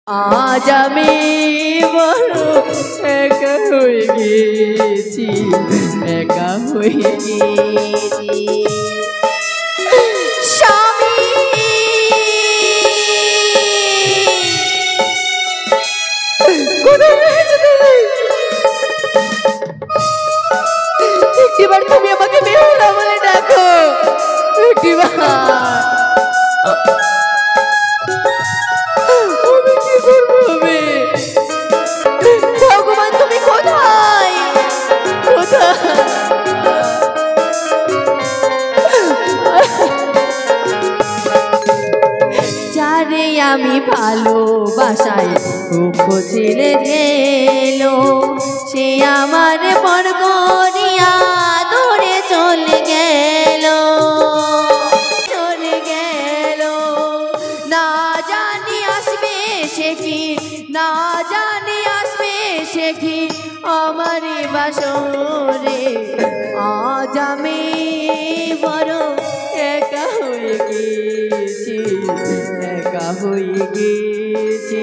আজ আমি বড় একা হয়ে গেছি, একা হয়ে গেছি। স্বামী কোথায় রয়েছে তুমি? একটিবার তুমি আমাকে বেহুলা বলে ডাকো, একটিবার। আমি কি করবো? ভগবান তুমি কোথায়, কোথায়? যারে আমি ভালোবাসাই দুঃখ ছেড়ে গেল, সে আমার পর করিয়া দূরে চলে গেল, চলে গেল। না জানি আসবে সে কি, না জানি আসবে সে কি আমার বাসরে। আজ আমি বড় একা হয়ে গেছি, একা হয়ে গেছি।